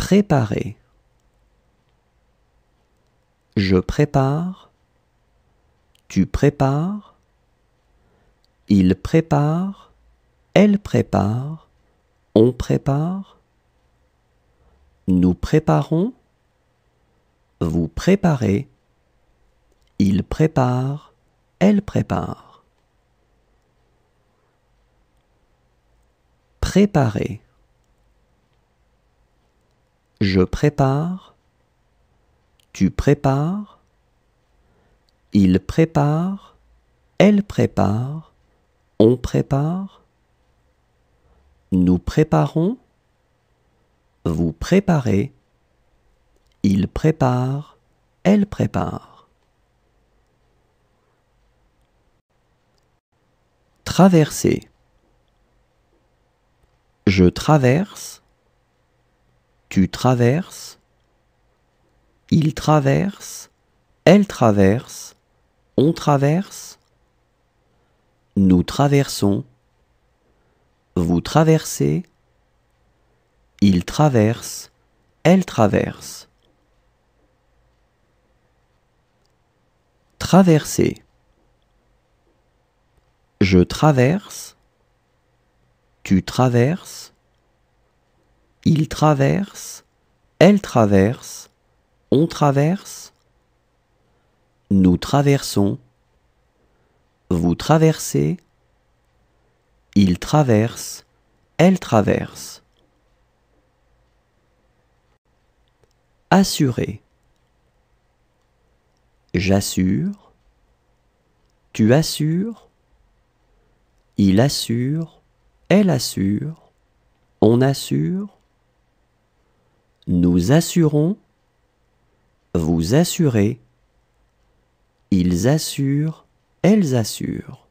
Préparer. Je prépare. Tu prépares. Il prépare. Elle prépare. On prépare. Nous préparons. Vous préparez. Il prépare. Elle prépare. Préparer. Je prépare. Tu prépares. Il prépare. Elle prépare. On prépare. Nous préparons. Vous préparez. Il prépare. Elle prépare. Traverser. Je traverse. Tu traverses. Il traverse. Elle traverse. On traverse. Nous traversons. Vous traversez. Il traverse. Elle traverse. Traverser. Je traverse. Tu traverses. Il traverse. Elle traverse. On traverse. Nous traversons. Vous traversez. Il traverse. Elle traverse. Assurer. J'assure. Tu assures. Il assure. Elle assure. On assure. Nous assurons. Vous assurez. Ils assurent. Elles assurent.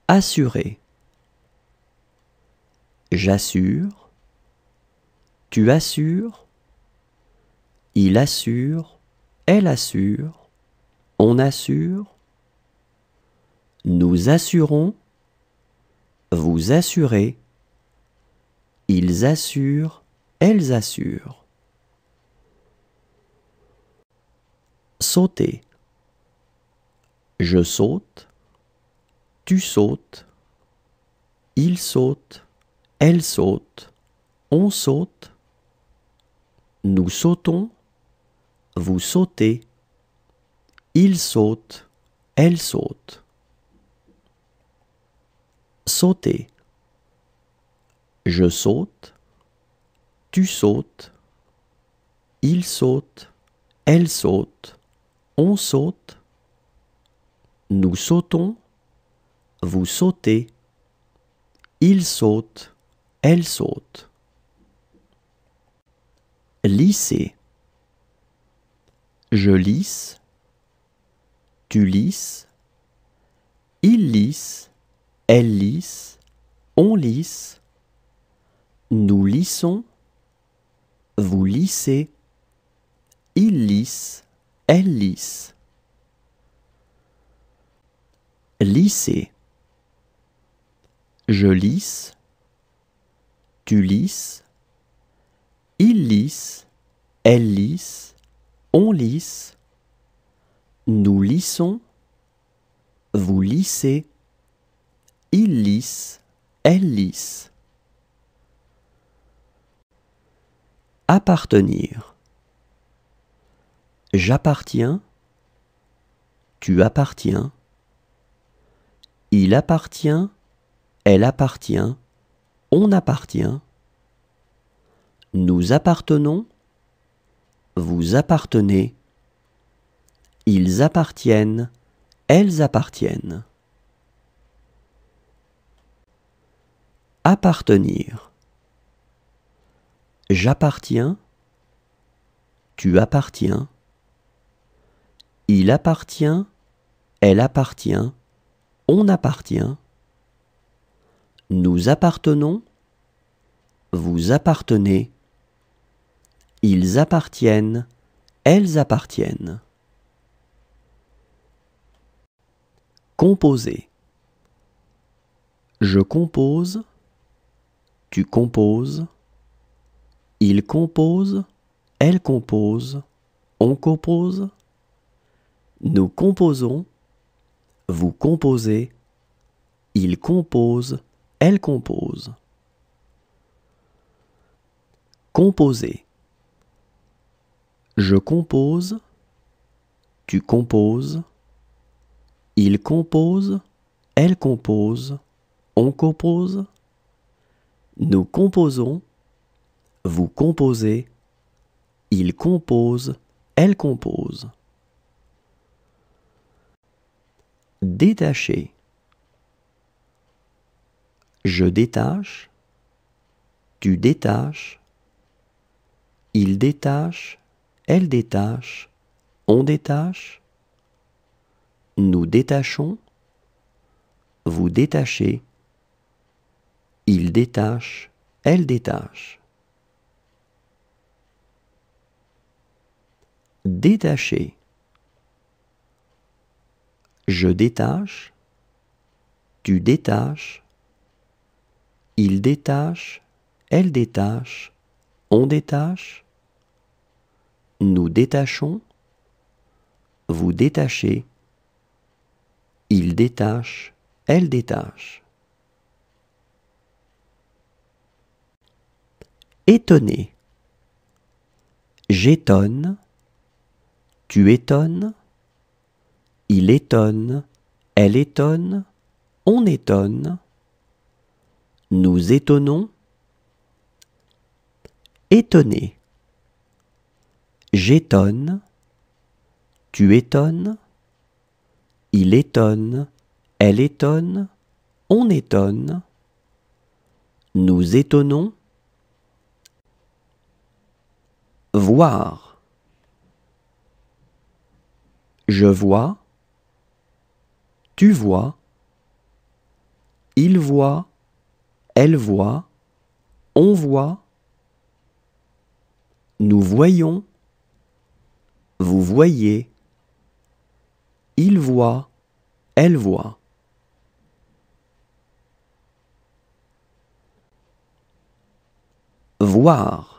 Assurer. J'assure. Tu assures. Il assure. Elle assure. On assure. Nous assurons. Vous assurez. Ils assurent. Elles assurent. Sauter. Je saute. Tu sautes. Il saute. Elle saute. On saute. Nous sautons. Vous sautez. Il saute. Elle saute. Sauter. Je saute. Tu sautes. Il saute. Elle saute. On saute. Nous sautons. Vous sautez. Il saute. Elle saute. Lisser. Je lisse. Tu lisses. Il lisse. Elle lisse. On lisse. Nous lissons. Vous lissez. Il lisse. Elle lisse. Lisser. Je lisse. Tu lisses. Il lisse. Elle lisse. On lisse. Nous lissons. Vous lissez. Il lisse. Elle lisse. Appartenir. J'appartiens. Tu appartiens. Il appartient. Elle appartient. On appartient. Nous appartenons. Vous appartenez. Ils appartiennent. Elles appartiennent. Appartenir. J'appartiens. Tu appartiens. Il appartient. Elle appartient. On appartient. Nous appartenons. Vous appartenez. Ils appartiennent. Elles appartiennent. Composer. Je compose. tu composes, il compose, elle compose, on compose, nous composons, vous composez, il compose, elle compose. Composer. Je compose, tu composes, il compose, elle compose, on compose, nous composons, vous composez, il compose, elle compose. Détacher. Je détache, tu détaches, il détache, elle détache, on détache, nous détachons, vous détachez, il détache, elle détache. Détacher. Je détache, tu détaches, il détache, elle détache, on détache, nous détachons, vous détachez, il détache, elle détache. Étonner. J'étonne, tu étonnes, il étonne, elle étonne, on étonne, nous étonnons. Étonner. J'étonne, tu étonnes, il étonne, elle étonne, on étonne, nous étonnons. Voir. Je vois, tu vois, il voit, elle voit, on voit, nous voyons, vous voyez, il voit, elle voit. Voir.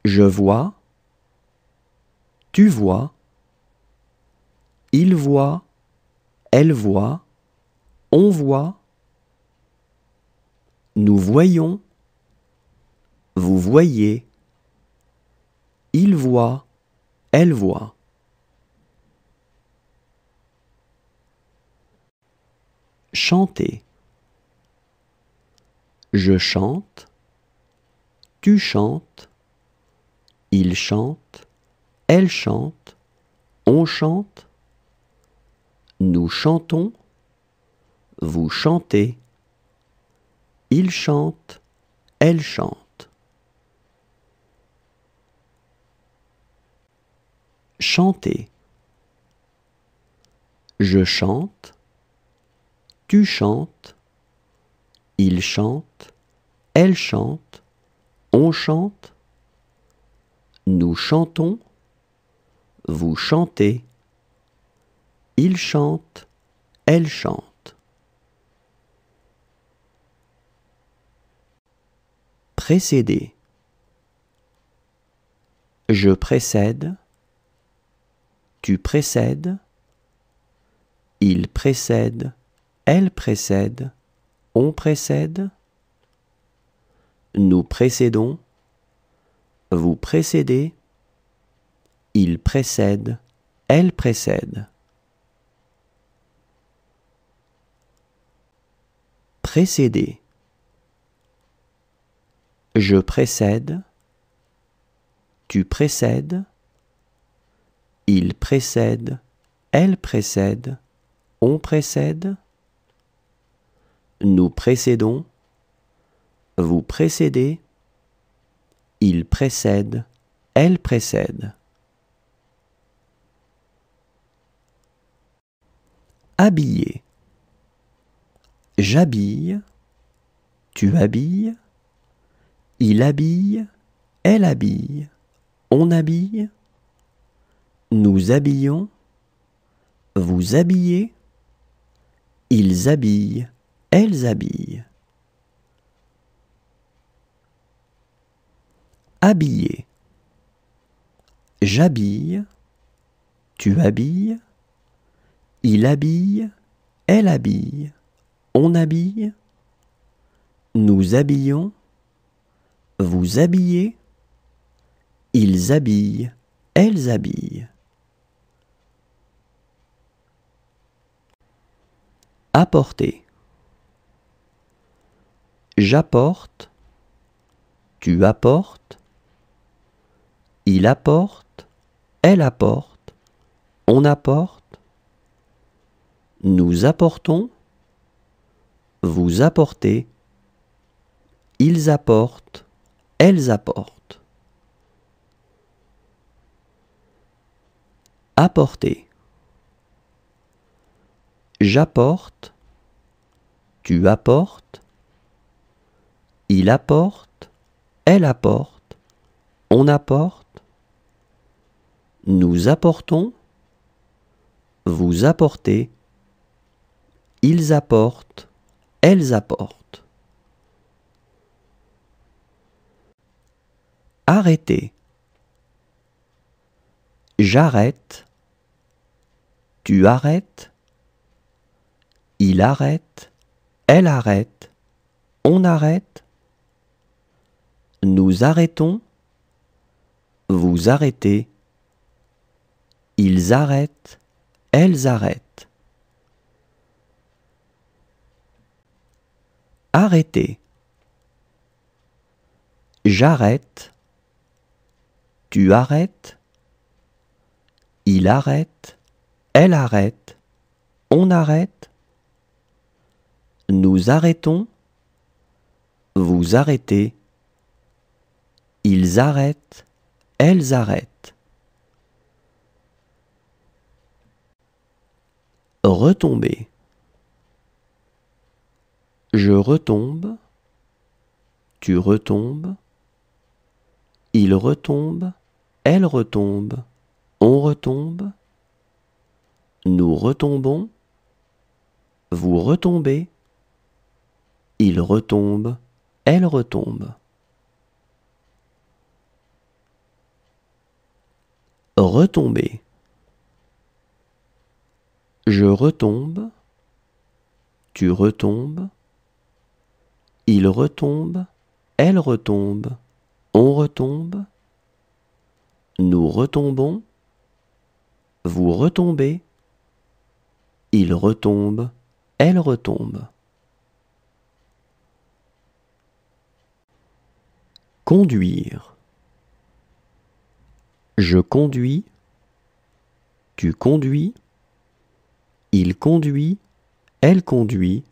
Je vois, tu vois, il voit, elle voit, on voit, nous voyons, vous voyez, il voit, elle voit. Chanter. Je chante, tu chantes, il chante, elle chante, on chante, nous chantons, vous chantez, il chante, elle chante. Chanter. Je chante, tu chantes, il chante, elle chante, on chante, nous chantons, vous chantez, il chante, elle chante. Précéder. Je précède, tu précèdes, il précède, elle précède, on précède, nous précédons, vous précédez, il précède, elle précède. Précéder. Je précède, tu précèdes, il précède, elle précède, on précède, nous précédons, vous précédez, il précède, elle précède. Habiller. J'habille, tu habilles, il habille, elle habille, on habille, nous habillons, vous habillez, ils habillent, elles habillent. habiller. J'habille, tu habilles, il habille, elle habille, on habille, nous habillons, vous habillez, ils habillent, elles habillent. Apporter. J'apporte, tu apportes, il apporte, elle apporte, on apporte, nous apportons, vous apportez, ils apportent, elles apportent. Apporter. J'apporte, tu apportes, il apporte, elle apporte, on apporte, nous apportons, vous apportez, ils apportent, elles apportent. Arrêter. J'arrête, tu arrêtes, il arrête, elle arrête, on arrête, nous arrêtons, vous arrêtez, ils arrêtent, elles arrêtent. Arrêter. J'arrête, tu arrêtes, il arrête, elle arrête, on arrête, nous arrêtons, vous arrêtez, ils arrêtent, elles arrêtent. Retomber. Je retombe, tu retombes, il retombe, elle retombe, on retombe, nous retombons, vous retombez, il retombe, elle retombe. Retomber. Je retombe, tu retombes, il retombe, elle retombe, on retombe, nous retombons, vous retombez, il retombe, elle retombe. Conduire. Je conduis, tu conduis, il conduit, elle conduit,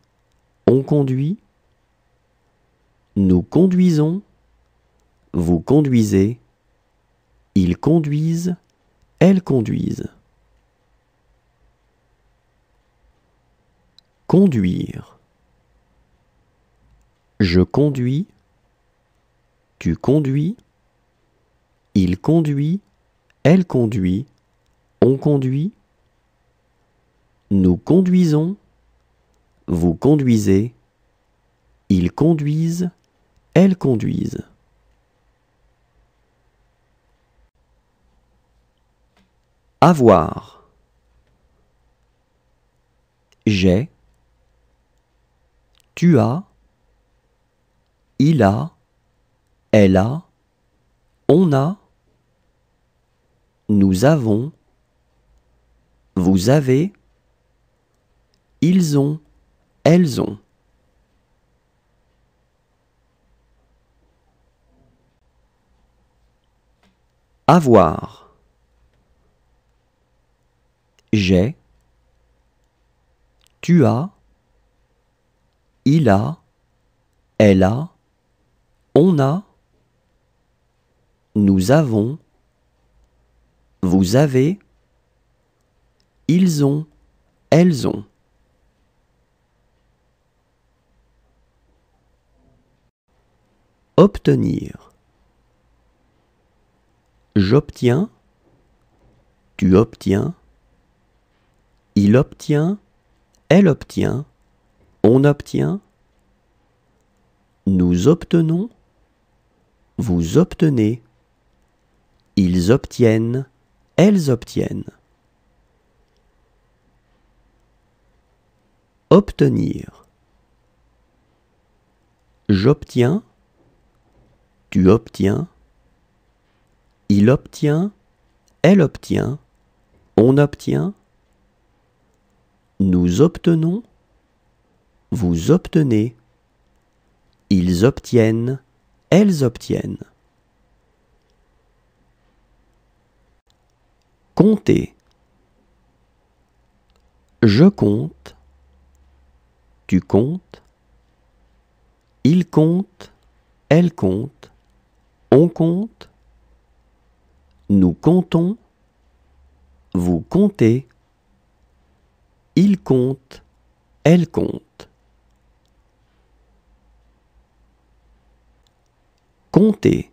on conduit, nous conduisons, vous conduisez, ils conduisent, elles conduisent. Conduire. Je conduis, tu conduis, il conduit, elle conduit, on conduit, nous conduisons, vous conduisez, ils conduisent, elles conduisent. Avoir. J'ai, tu as, il a, elle a, on a, nous avons, vous avez, ils ont, elles ont. Avoir. J'ai, tu as, il a, elle a, on a, nous avons, vous avez, ils ont, elles ont. Obtenir. J'obtiens, tu obtiens, il obtient, elle obtient, on obtient, nous obtenons, vous obtenez, ils obtiennent, elles obtiennent. Obtenir. J'obtiens, tu obtiens, il obtient, elle obtient, on obtient, nous obtenons, vous obtenez, ils obtiennent, elles obtiennent. Compter. Je compte, tu comptes, il compte, elle compte, on compte, nous comptons, vous comptez, il compte, elle compte. Compter.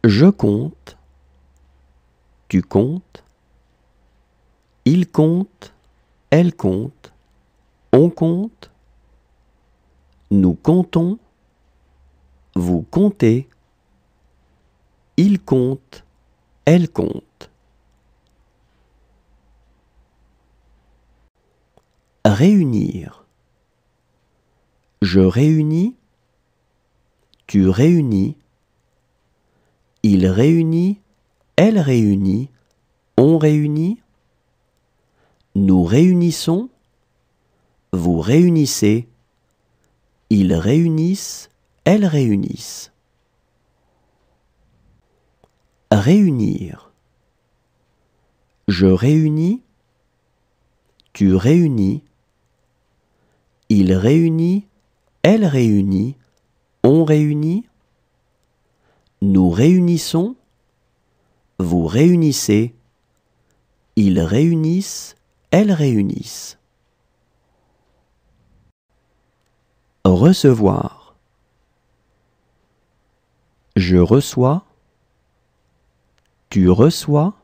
Je compte, tu comptes, il compte, elle compte, on compte, nous comptons, vous comptez, il compte, elle compte. Réunir. Je réunis, tu réunis, il réunit, elle réunit, on réunit, nous réunissons, vous réunissez, ils réunissent, elles réunissent. Réunir. Je réunis, tu réunis, il réunit, elle réunit, on réunit, nous réunissons, vous réunissez, ils réunissent, elles réunissent. Recevoir. Je reçois, tu reçois,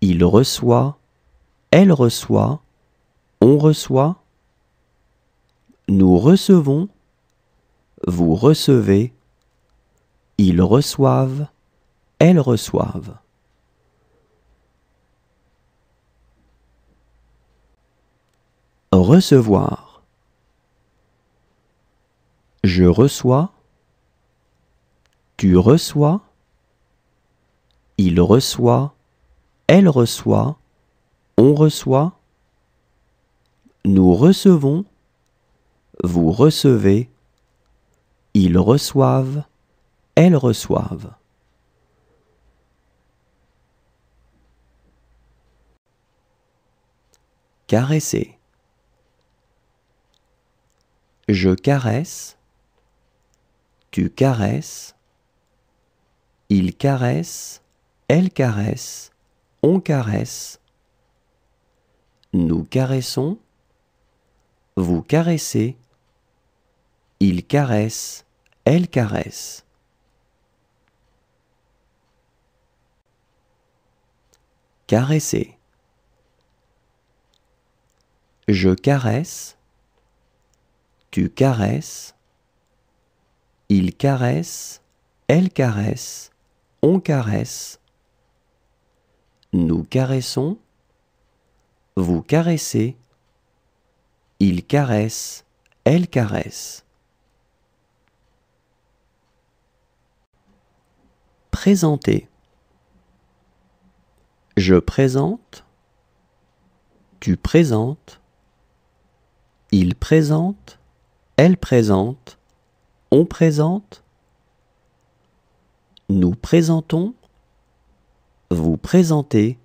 il reçoit, elle reçoit, on reçoit, nous recevons, vous recevez, ils reçoivent, elles reçoivent. Recevoir. Je reçois, tu reçois, il reçoit, elle reçoit, on reçoit, nous recevons, vous recevez, ils reçoivent, elles reçoivent. Caresser. Je caresse, tu caresses, il caresse, elle caresse, on caresse, nous caressons, vous caressez, il caresse, elle caresse. Caresser. Je caresse, tu caresses, il caresse, elle caresse, on caresse, nous caressons, vous caressez, il caresse, elle caresse. Présenter. Je présente, tu présentes, il présente, elle présente, on présente, nous présentons, vous présentez,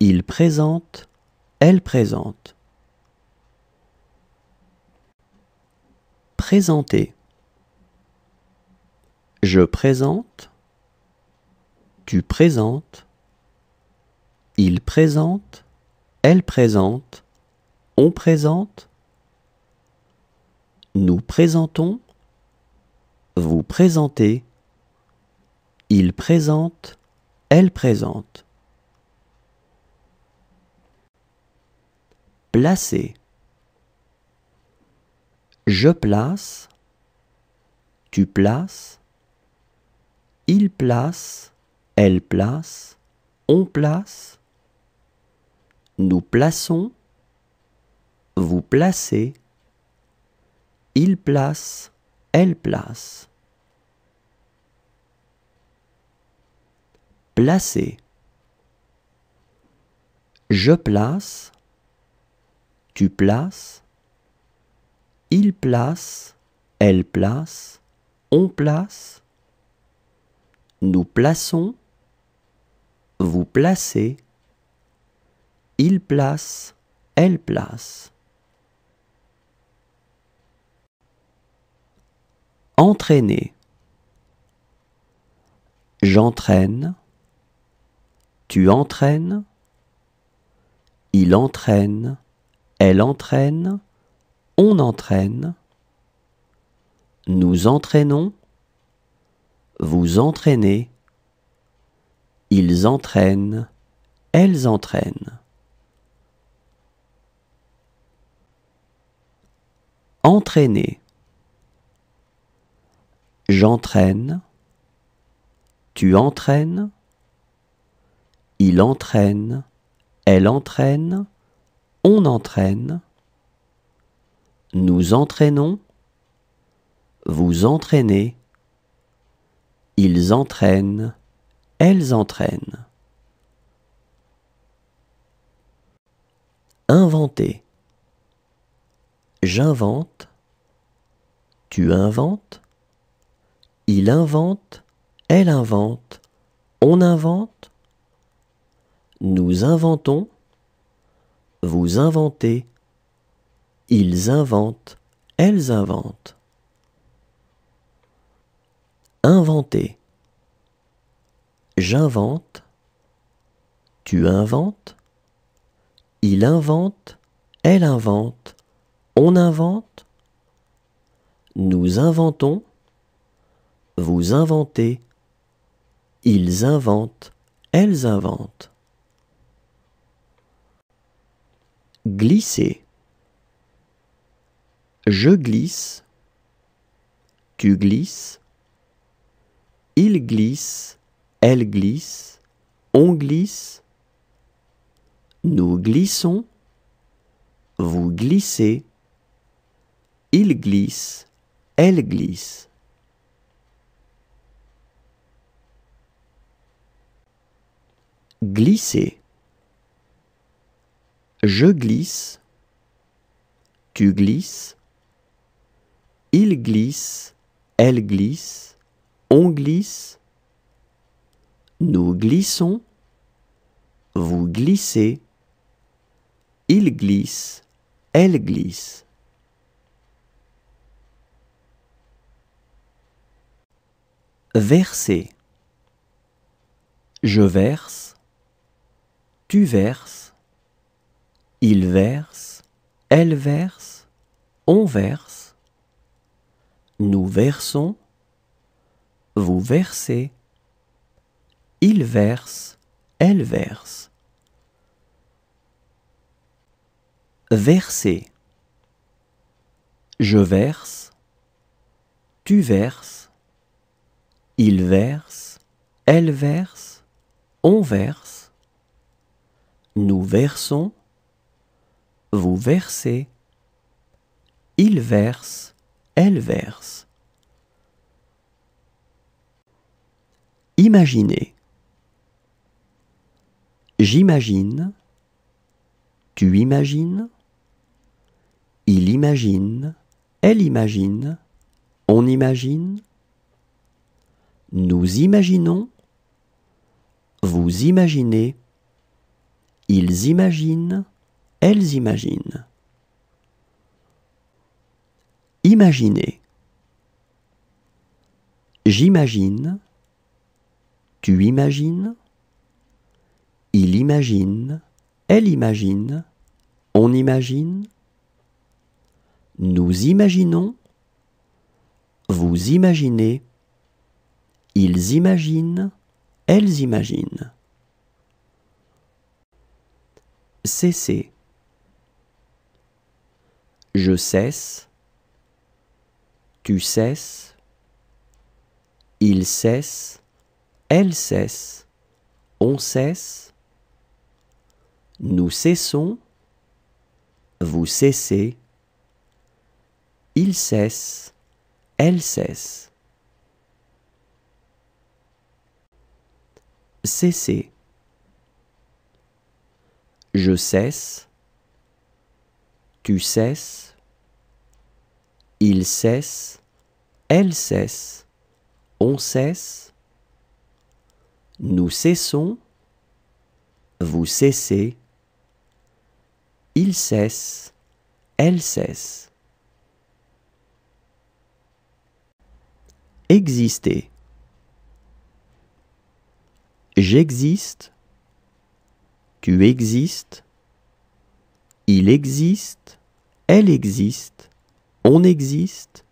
il présente, elle présente. Présenter. Je présente, tu présentes, il présente, elle présente, on présente, nous présentons, vous présentez, il présente, elle présente. Placer. Je place, tu places, il place, elle place, on place, nous plaçons, vous placez, il place, elle place. Placer. Je place, tu places, il place, elle place, on place, nous plaçons, vous placez, il place, elle place. Entraîner. J'entraîne, tu entraînes, il entraîne, elle entraîne, on entraîne, nous entraînons, vous entraînez, ils entraînent, elles entraînent. Entraîner. J'entraîne, tu entraînes, il entraîne, elle entraîne, on entraîne, nous entraînons, vous entraînez, ils entraînent, elles entraînent. Inventer. J'invente, tu inventes, il invente, elle invente, on invente, nous inventons, vous inventez, ils inventent, elles inventent. Inventer. J'invente, tu inventes, il invente, elle invente, on invente, nous inventons, vous inventez, ils inventent, elles inventent. Glisser. Je glisse, tu glisses, il glisse, elle glisse, on glisse, nous glissons, vous glissez, il glisse, elle glisse. Glisser. Je glisse, tu glisses, il glisse, elle glisse, on glisse, nous glissons, vous glissez, il glisse, elle glisse. Verser. Je verse, tu verses, il verse, elle verse, on verse, nous versons, vous versez, il verse, elle verse. Verser. Je verse, tu verses, il verse, elle verse, on verse, nous versons, vous versez, il verse, elle verse. Imaginer. J'imagine, tu imagines, il imagine, elle imagine, on imagine, nous imaginons, vous imaginez, ils imaginent, elles imaginent. Imaginer. J'imagine, tu imagines, il imagine, elle imagine, on imagine, nous imaginons, vous imaginez, ils imaginent, elles imaginent. Cesser. Je cesse, tu cesses, il cesse, elle cesse, on cesse, nous cessons, vous cessez, il cesse, elle cesse. Cesser. Je cesse, tu cesses, il cesse, elle cesse, on cesse, nous cessons, vous cessez, il cesse, elle cesse. Exister. J'existe, tu existes, il existe, elle existe, on existe,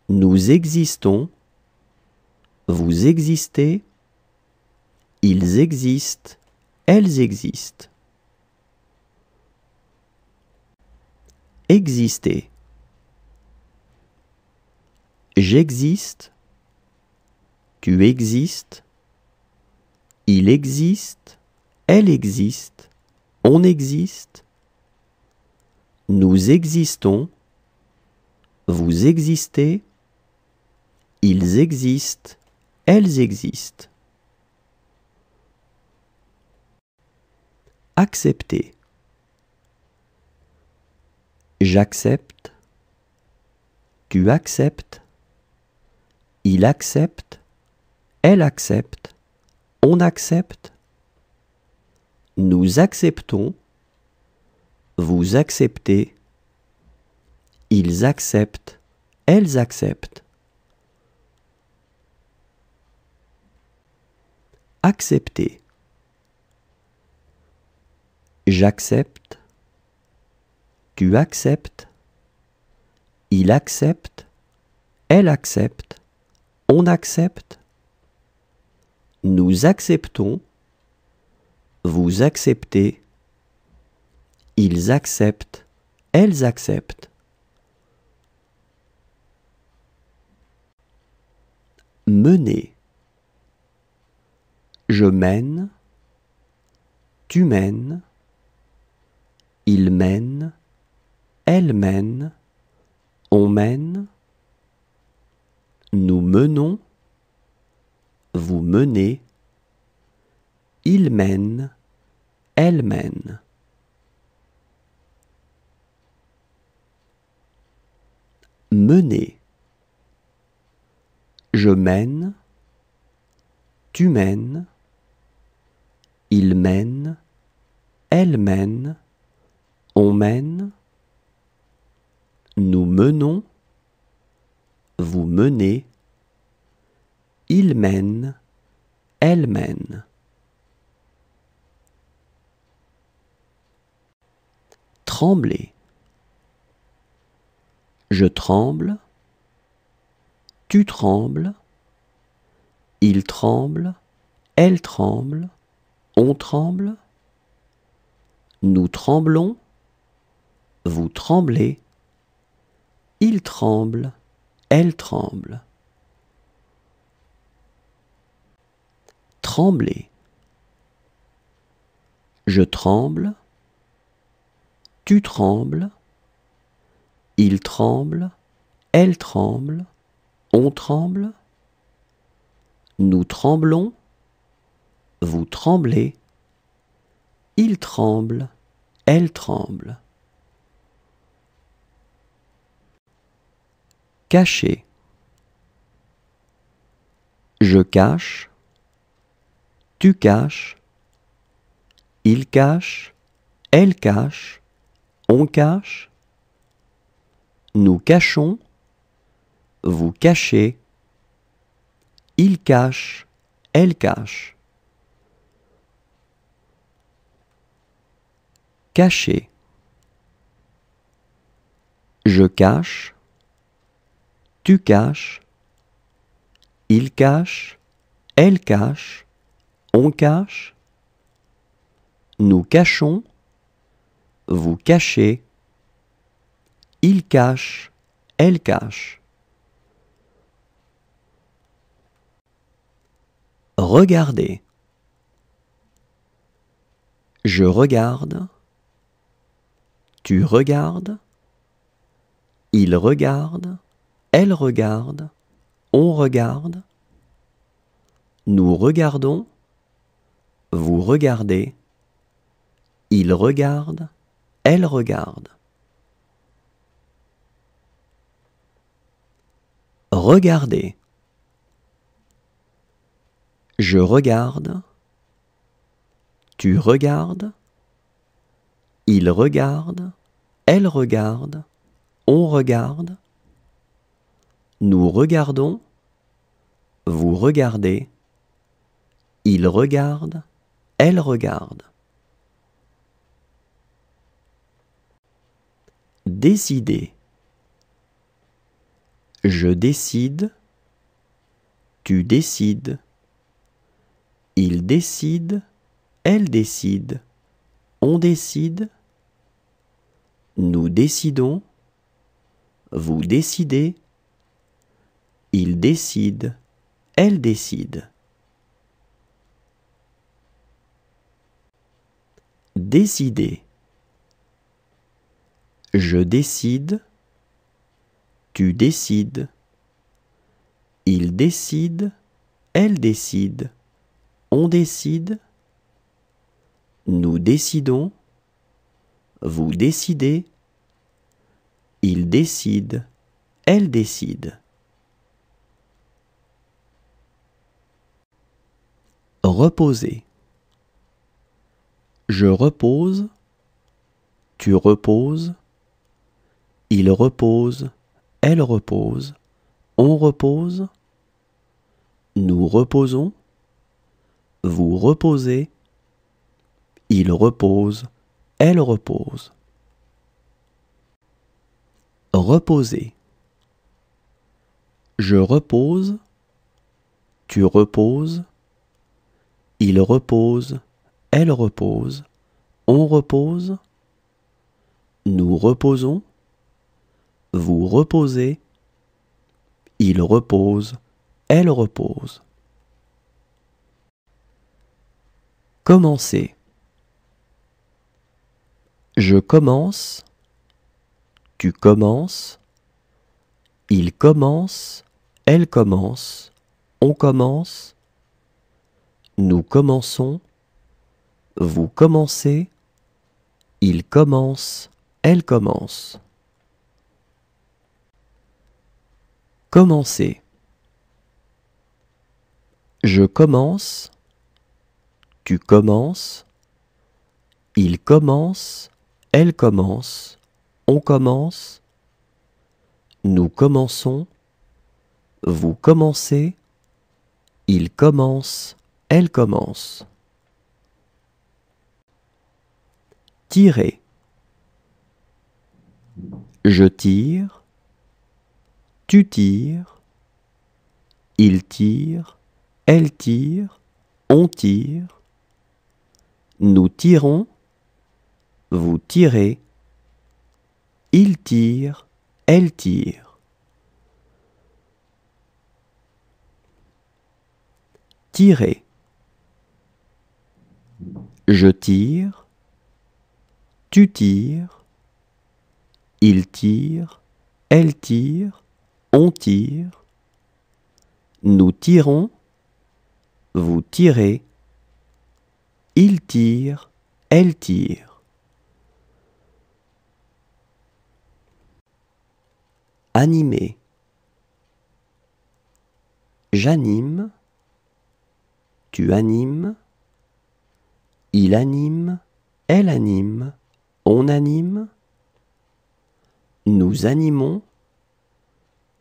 nous existons, vous existez, ils existent, elles existent. Exister. J'existe, tu existes, il existe, elle existe, on existe, nous existons, vous existez, ils existent, elles existent. Accepter. J'accepte, tu acceptes, il accepte, elle accepte, on accepte, nous acceptons, vous acceptez, ils acceptent, elles acceptent. Accepter. J'accepte, tu acceptes, il accepte, elle accepte, on accepte, nous acceptons, vous acceptez, ils acceptent, elles acceptent. Mener. Je mène, tu mènes, il mène, elle mène, on mène, nous menons, vous menez, il mène, elle mène. Mener. Je mène, tu mènes, il mène, elle mène, on mène, nous menons, vous menez, il mène, elle mène. Trembler. Je tremble, tu trembles, il tremble, elle tremble, on tremble, nous tremblons, vous tremblez, il tremble, elle tremble. Trembler. Je tremble, tu trembles, il tremble, elle tremble, on tremble, nous tremblons, vous tremblez, il tremble, elle tremble. Cacher. Je cache, tu caches, il cache, elle cache, on cache, nous cachons, vous cachez, il cache, elle cache. Cacher. Je cache, tu caches, il cache, elle cache, on cache, nous cachons, vous cachez, il cache, elle cache. Regardez. Je regarde. Tu regardes. Il regarde. Elle regarde. On regarde. Nous regardons. Vous regardez. Il regarde. Elle regarde. Regardez. Je regarde. Tu regardes. Il regarde. Elle regarde. On regarde. Nous regardons. Vous regardez. Il regarde. Elle regarde. Décider. Je décide. Tu décides. Il décide. Elle décide. On décide. Nous décidons. Vous décidez. Il décide. Elle décide. Décider. Je décide. Tu décides. Il décide. Elle décide. On décide. Nous décidons. Vous décidez. Il décide. Elle décide. Reposer. Je repose. Tu reposes. Il repose. Elle repose. On repose. Nous reposons. Vous reposez. Il repose. Elle repose. Reposer. Je repose. Tu reposes. Il repose. Elle repose. On repose. Nous reposons. Vous reposez. Il repose. Elle repose. Commencer. Je commence. Tu commences. Il commence. Elle commence. On commence. Nous commençons. Vous commencez. Il commence. Elle commence. Commencer. Je commence. Tu commences. Il commence. Elle commence. On commence. Nous commençons. Vous commencez. Il commence. Elle commence. Tirer. Je tire. Tu tires. Il tire. Elle tire. On tire. Nous tirons. Vous tirez. Il tire. Elle tire. Tirer. Je tire. Tu tires. Il tire. Elle tire. On tire. Nous tirons. Vous tirez. Il tire. Elle tire. Animer. J'anime. Tu animes. Il anime. Elle anime. On anime. Nous animons.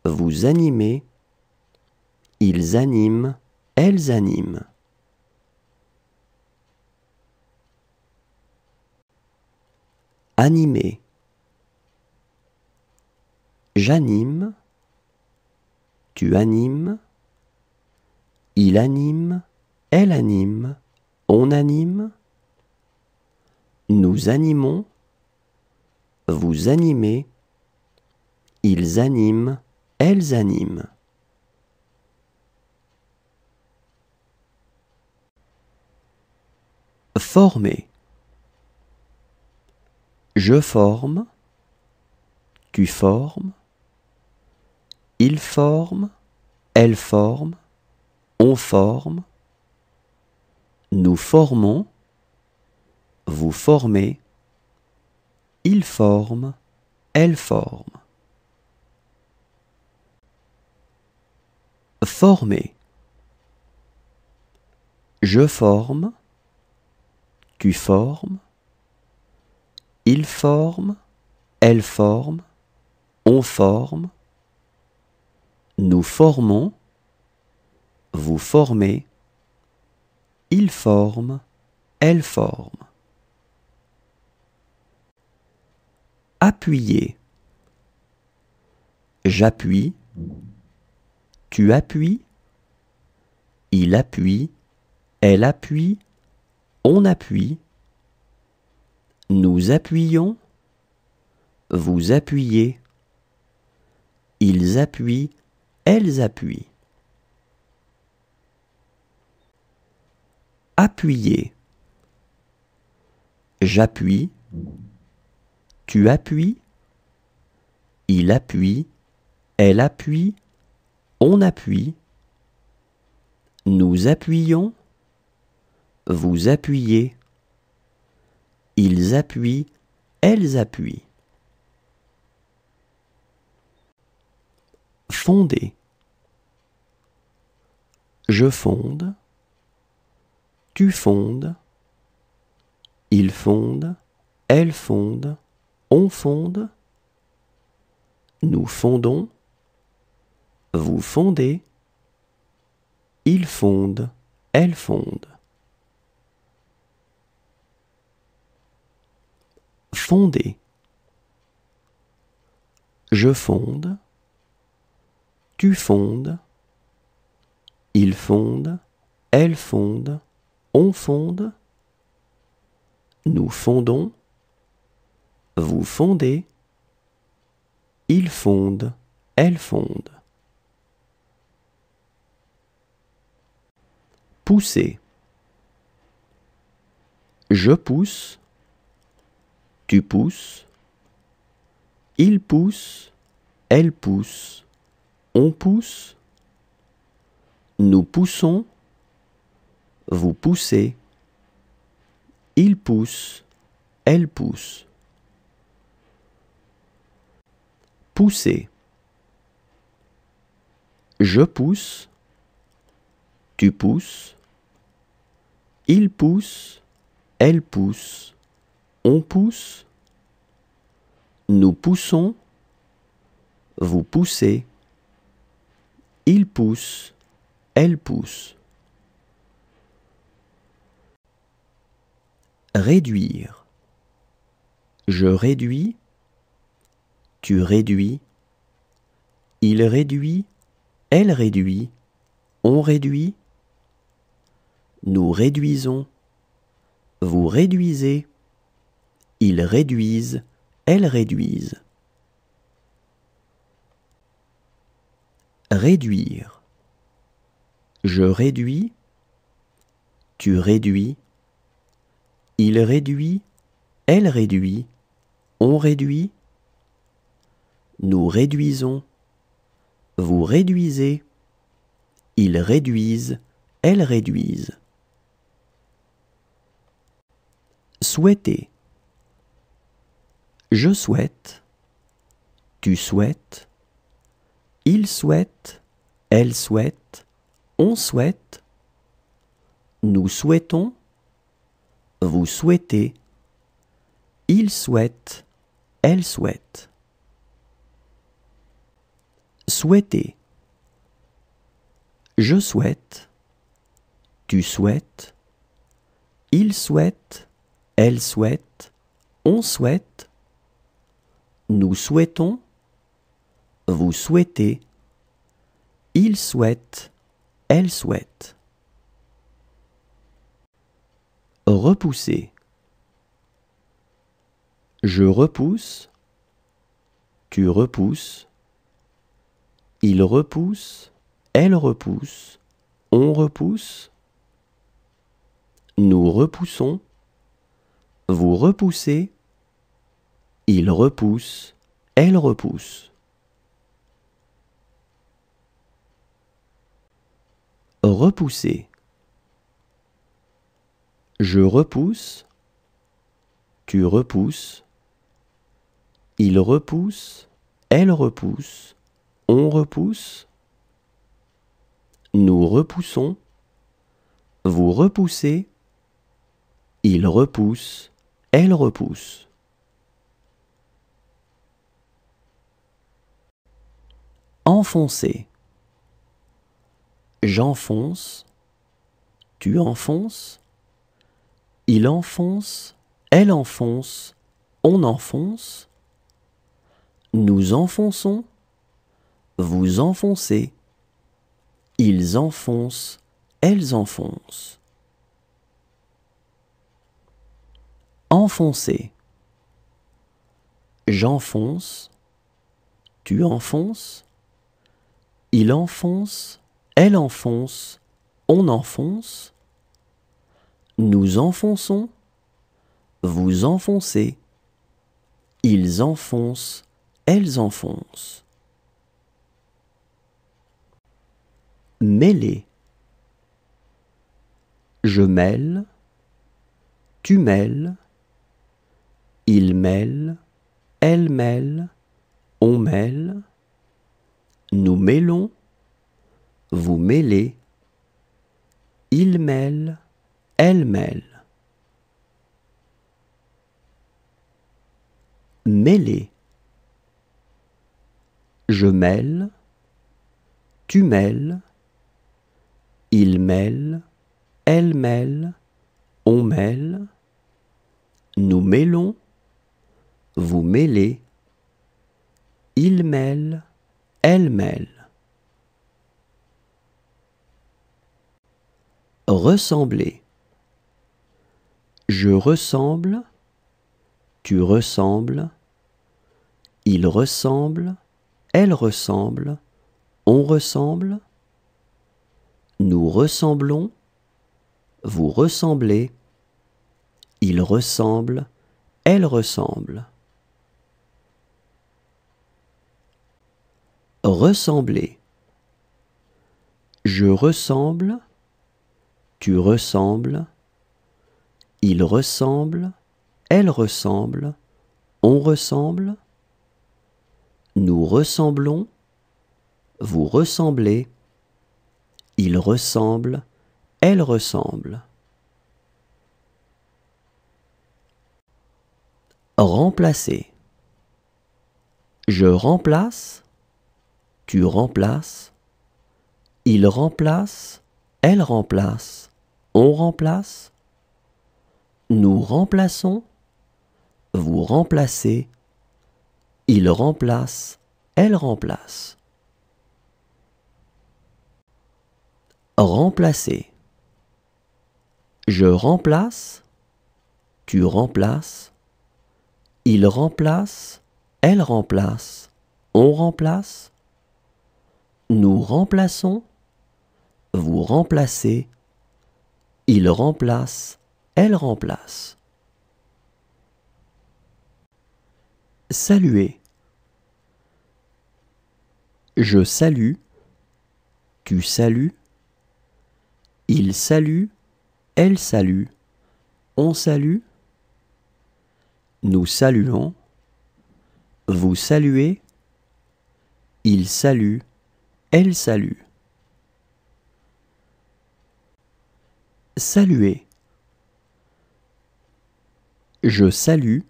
Vous animez. Ils animent. Elles animent. Animer. J'anime. Tu animes. Il anime. Elle anime. On anime. Nous animons. Vous animez. Ils animent. Elles animent. Former. Je forme, tu formes, il forme, elle forme, on forme, nous formons, vous formez, il forme, elle forme. Former. Je forme, tu formes, il forme, elle forme, on forme, nous formons, vous formez, il forme, elle forme. Appuyer. J'appuie, tu appuies, il appuie, elle appuie, on appuie, nous appuyons, vous appuyez, ils appuient, elles appuient. Appuyer. J'appuie, tu appuies, il appuie, elle appuie, on appuie, nous appuyons, vous appuyez, ils appuient, elles appuient. Fonder. Je fonde, tu fondes, il fonde, elle fonde, on fonde, nous fondons, vous fondez, ils fondent, elles fondent. Fonder. Je fonde, tu fondes, il fonde, elle fonde, on fonde, nous fondons, vous fondez, ils fondent, elles fondent. Pousser. Je pousse, tu pousses, il pousse, elle pousse, on pousse, nous poussons, vous poussez, il pousse, elle pousse. Pousser. Je pousse, tu pousses, il pousse, elle pousse, on pousse, nous poussons, vous poussez, il pousse, elle pousse. Réduire. Je réduis, tu réduis, il réduit, elle réduit, on réduit, nous réduisons, vous réduisez, ils réduisent, elles réduisent. Réduire. Je réduis, tu réduis, il réduit, elle réduit, on réduit, nous réduisons, vous réduisez, ils réduisent, elles réduisent. Souhaiter. Je souhaite, tu souhaites, il souhaite, elle souhaite, on souhaite, nous souhaitons, vous souhaitez, il souhaite, elle souhaite. Souhaiter. Je souhaite, tu souhaites, il souhaite, elle souhaite, on souhaite, nous souhaitons, vous souhaitez, il souhaite, elle souhaite. Repousser. Je repousse, tu repousses, il repousse, elle repousse, on repousse, nous repoussons, Vous repoussez, il repousse, elle repousse. Repousser. Je repousse, tu repousses, il repousse, elle repousse, on repousse, nous repoussons, vous repoussez, il repousse, elle repousse. Enfoncer. J'enfonce, tu enfonces, il enfonce, elle enfonce, on enfonce, nous enfonçons, vous enfoncez, ils enfoncent, elles enfoncent. Enfoncer. J'enfonce, tu enfonces, il enfonce, elle enfonce, on enfonce, nous enfonçons, vous enfoncez, ils enfoncent, elles enfoncent. Mêler. Je mêle, tu mêles, il mêle, elle mêle, on mêle, nous mêlons, vous mêlez, il mêle, elle mêle. Mêler. Je mêle, tu mêles, il mêle, elle mêle, on mêle, nous mêlons, vous mêlez, il mêle, elle mêle. Ressembler. Je ressemble, tu ressembles, il ressemble, elle ressemble, on ressemble, nous ressemblons, vous ressemblez, il ressemble, elle ressemble. Ressembler. Je ressemble, tu ressembles, il ressemble, elle ressemble, on ressemble, nous ressemblons, vous ressemblez, il ressemble, elle ressemble. Remplacer. Je remplace, tu remplaces, il remplace, elle remplace, on remplace, nous remplaçons, vous remplacez, il remplace, elle remplace. Remplacer. Je remplace, tu remplaces, il remplace, elle remplace, on remplace, nous remplaçons, vous remplacez, il remplace, elle remplace. Saluer. Je salue, tu salues, il salue, elle salue, on salue, nous saluons, vous saluez, il salue, elle salue. Saluer. Je salue,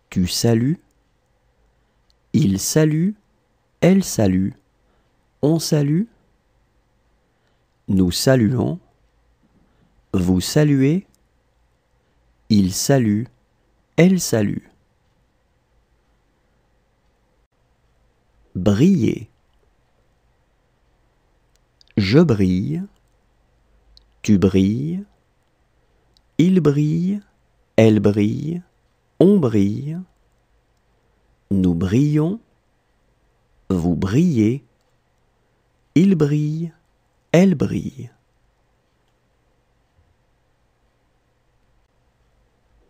tu salues, il salue, elle salue, on salue, nous saluons, vous saluez, il salue, elle salue. Briller. Je brille, tu brilles, il brille, elle brille, on brille, nous brillons, vous brillez, il brille, elle brille.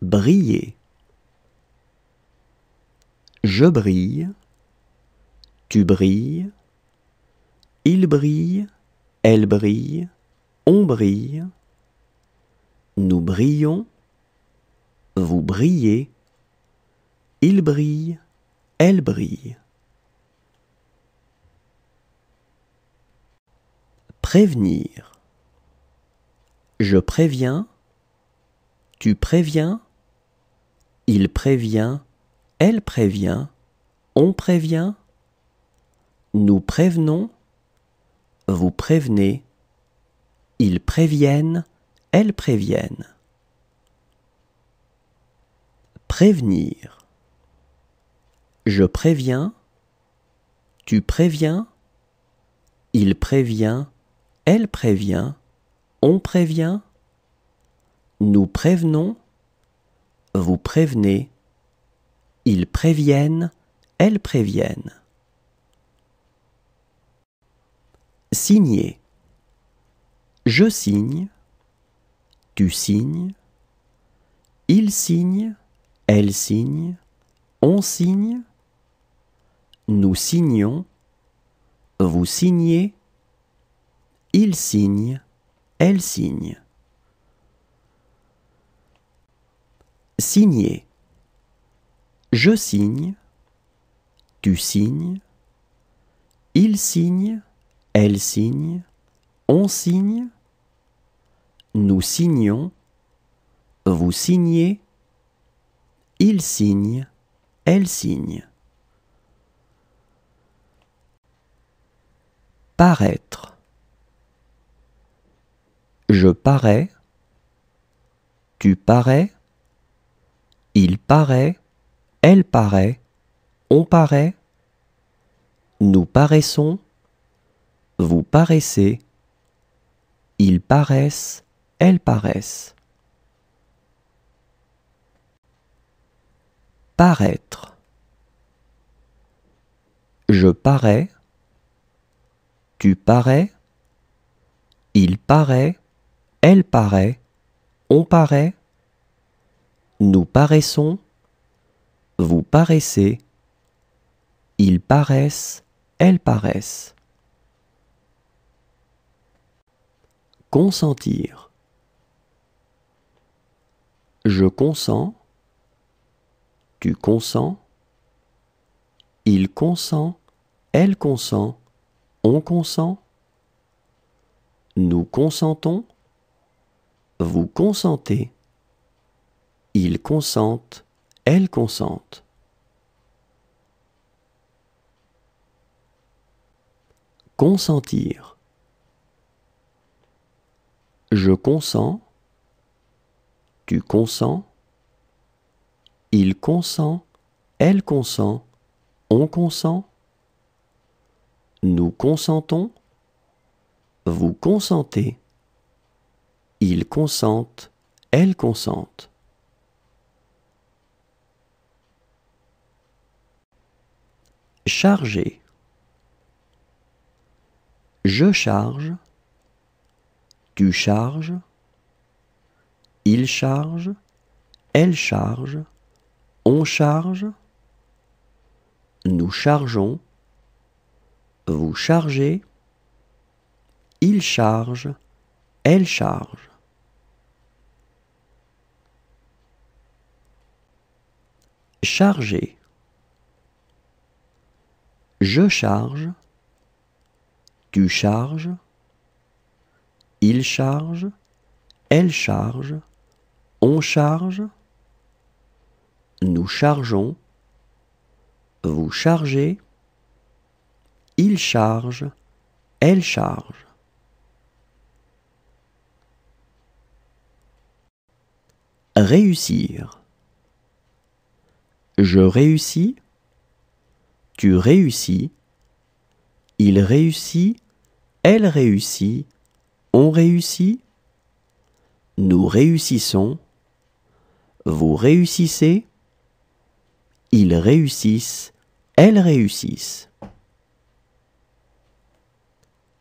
briller. Je brille, tu brilles, il brille, elle brille, on brille, nous brillons, vous brillez, il brille, elle brille. Prévenir. Je préviens, tu préviens, il prévient, elle prévient, on prévient, nous prévenons, vous prévenez, ils préviennent, elles préviennent. Prévenir. Je préviens, tu préviens, il prévient, elle prévient, on prévient, nous prévenons, vous prévenez, ils préviennent, elles préviennent. Signer. Je signe, tu signes, il signe, elle signe, on signe, nous signons, vous signez, il signe, elle signe. Signer. Je signe, tu signes, il signe, elle signe, on signe, nous signons, vous signez, il signe, elle signe. Paraître. Je parais, tu parais, il paraît, elle paraît, on paraît, nous paraissons, vous paraissez, ils paraissent, elles paraissent. Paraître. Je parais, tu parais, il paraît, elle paraît, on paraît, nous paraissons, vous paraissez, ils paraissent, elles paraissent. Consentir. Je consens, tu consens, il consent, elle consent, on consent, nous consentons, vous consentez, ils consentent, elles consentent. Consentir. Je consens, tu consens, il consent, elle consent, on consent, nous consentons, vous consentez, ils consentent, elles consentent. Charger. Je charge, tu charges, il charge, elle charge, on charge, nous chargeons, vous chargez, il charge, elle charge. Charger. Je charge, tu charges, il charge, elle charge, on charge, nous chargeons, vous chargez, il charge, elle charge. Réussir. Je réussis, tu réussis, il réussit, elle réussit, on réussit, nous réussissons, vous réussissez, ils réussissent, elles réussissent.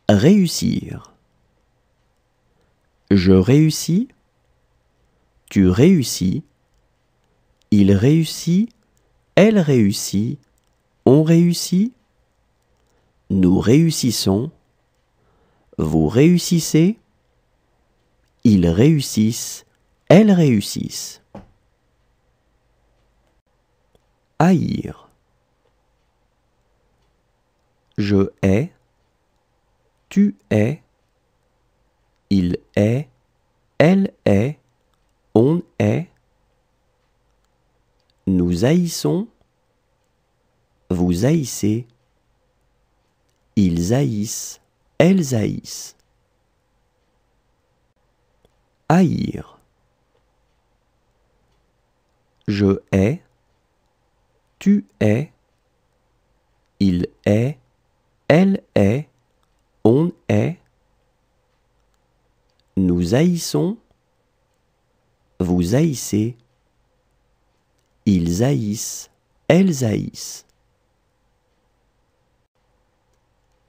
Réussir. Je réussis, tu réussis, il réussit, elle réussit, on réussit, nous réussissons, vous réussissez, ils réussissent, elles réussissent. Haïr. Je hais, tu hais, il hait, elle hait, on hait, nous haïssons, vous haïssez, ils haïssent, elles haïssent. Haïr. Je hais, tu hais, il hait, elle hait, on hait, nous haïssons, vous haïssez, ils haïssent, elles haïssent.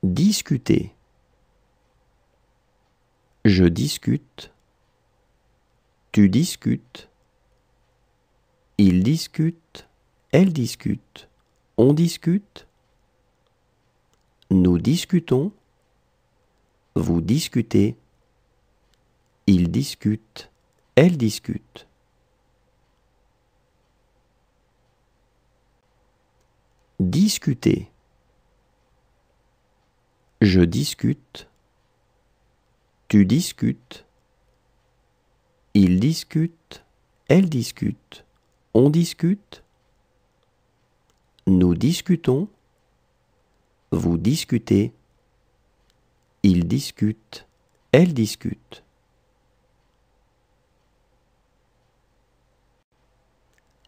Discuter. Je discute, tu discutes, il discute, elle discute, on discute, nous discutons, vous discutez, ils discutent, elles discutent. Discuter. Je discute, tu discutes, il discute, elle discute, on discute, nous discutons, vous discutez, ils discutent, elles discutent.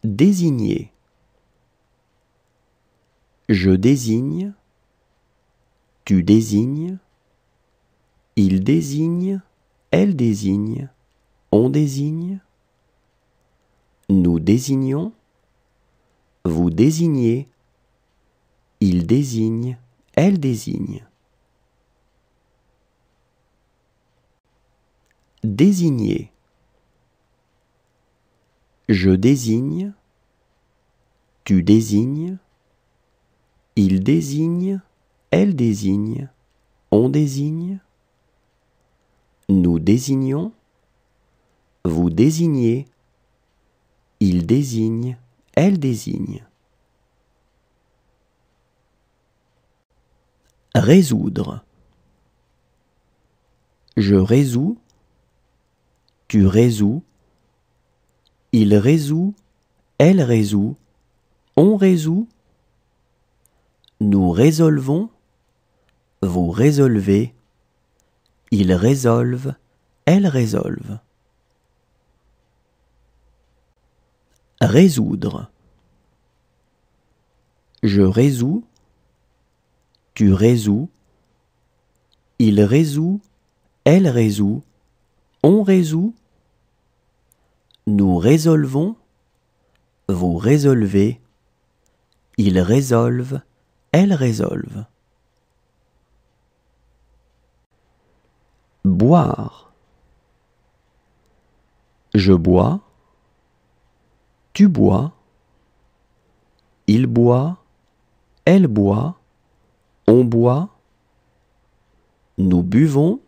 Désigner. Je désigne, tu désignes, il désigne, elle désigne, on désigne, nous désignons, vous désignez, il désigne, elle désigne. Désigner. Je désigne, tu désignes, il désigne, elle désigne, on désigne, nous désignons, vous désignez, il désigne, elle désigne. Résoudre. Je résous, tu résous, il résout, elle résout, on résout, nous résolvons, vous résolvez, ils résolvent, elles résolvent. Résoudre. Je résous, tu résous, il résout, elle résout, on résout, nous résolvons, vous résolvez, ils résolvent, elles résolvent. Boire. Je bois, tu bois, il boit, elle boit, on boit, nous buvons,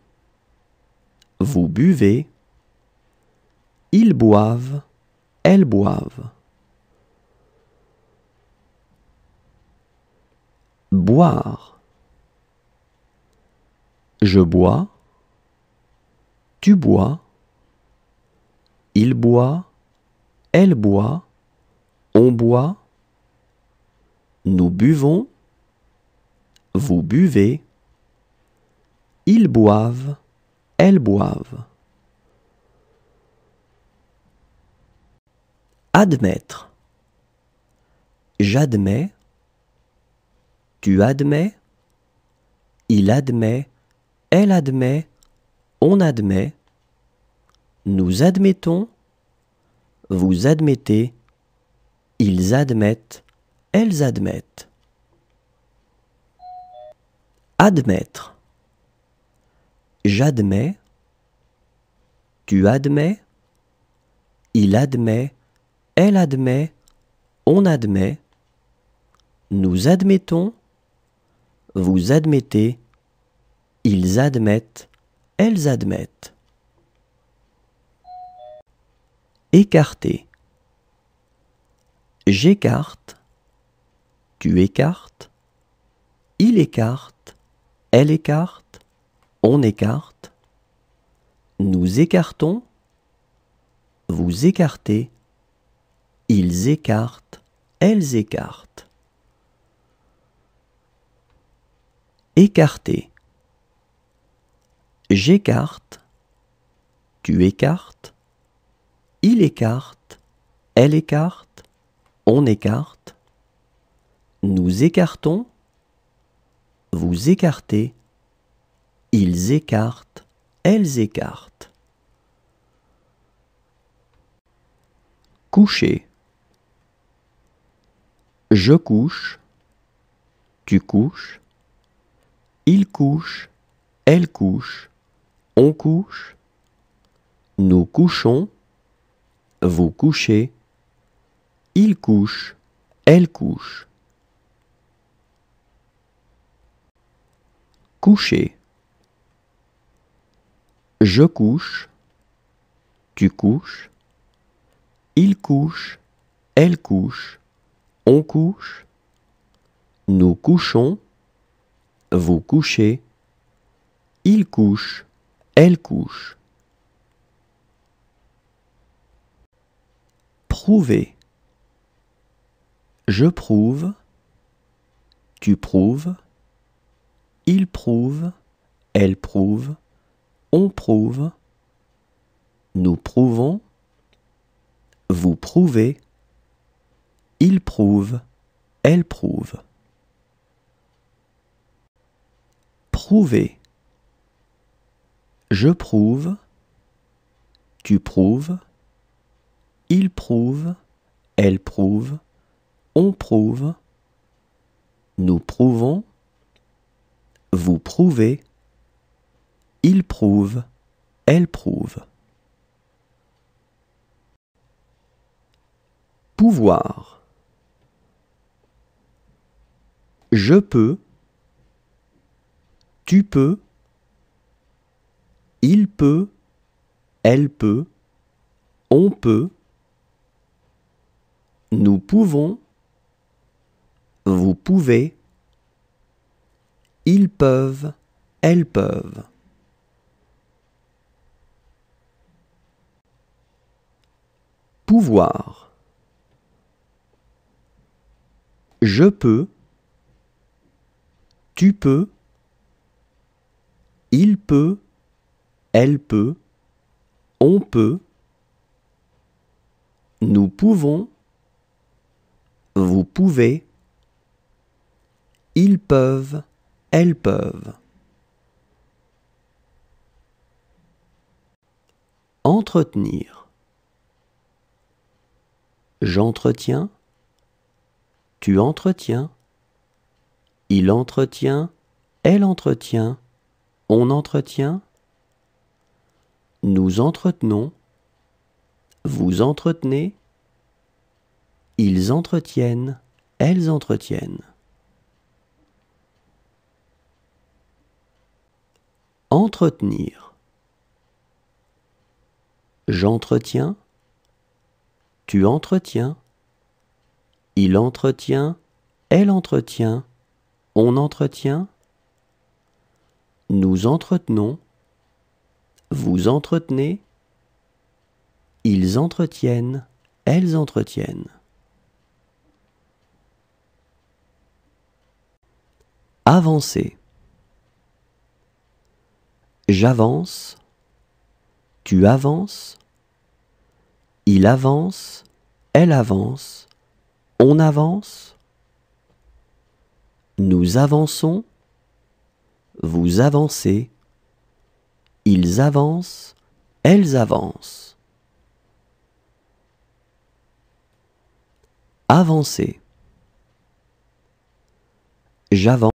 vous buvez, ils boivent, elles boivent. Boire. Je bois, tu bois, il boit, elle boit, on boit, nous buvons, vous buvez, ils boivent, elles boivent. Admettre. J'admets, tu admets, il admet, elle admet, on admet, nous admettons, vous admettez, ils admettent, elles admettent. Admettre. J'admets, tu admets, il admet, elle admet, on admet, nous admettons, vous admettez, ils admettent, elles admettent. Écarter. J'écarte, tu écartes, il écarte, elle écarte, on écarte, nous écartons, vous écartez, ils écartent, elles écartent. Écarter. J'écarte, tu écartes, il écarte, elle écarte, on écarte, nous écartons, vous écartez, ils écartent, elles écartent. Coucher. Je couche, tu couches, il couche, elle couche, on couche, nous couchons, vous couchez, il couche, elle couche. Coucher. Je couche, tu couches, il couche, elle couche, on couche, nous couchons, vous couchez, il couche, elle couche. Prouver. Je prouve, tu prouves, il prouve, elle prouve, on prouve, nous prouvons, vous prouvez, il prouve, elle prouve. Prouver. Je prouve, tu prouves, il prouve, elle prouve, on prouve, nous prouvons, vous prouvez, il prouve, elle prouve. Pouvoir. Je peux, tu peux, il peut, elle peut, on peut, nous pouvons, vous pouvez, ils peuvent, elles peuvent. Pouvoir. Je peux, tu peux, il peut, elle peut, on peut, nous pouvons, vous pouvez, ils peuvent, elles peuvent. Entretenir. J'entretiens, tu entretiens, il entretient, elle entretient, on entretient, nous entretenons, vous entretenez, ils entretiennent, elles entretiennent. Entretenir. J'entretiens, tu entretiens, il entretient, elle entretient, on entretient, nous entretenons, vous entretenez, ils entretiennent, elles entretiennent. Avancer. J'avance, tu avances, il avance, elle avance, on avance, nous avançons, vous avancez, ils avancent, elles avancent. Avancer. J'avance.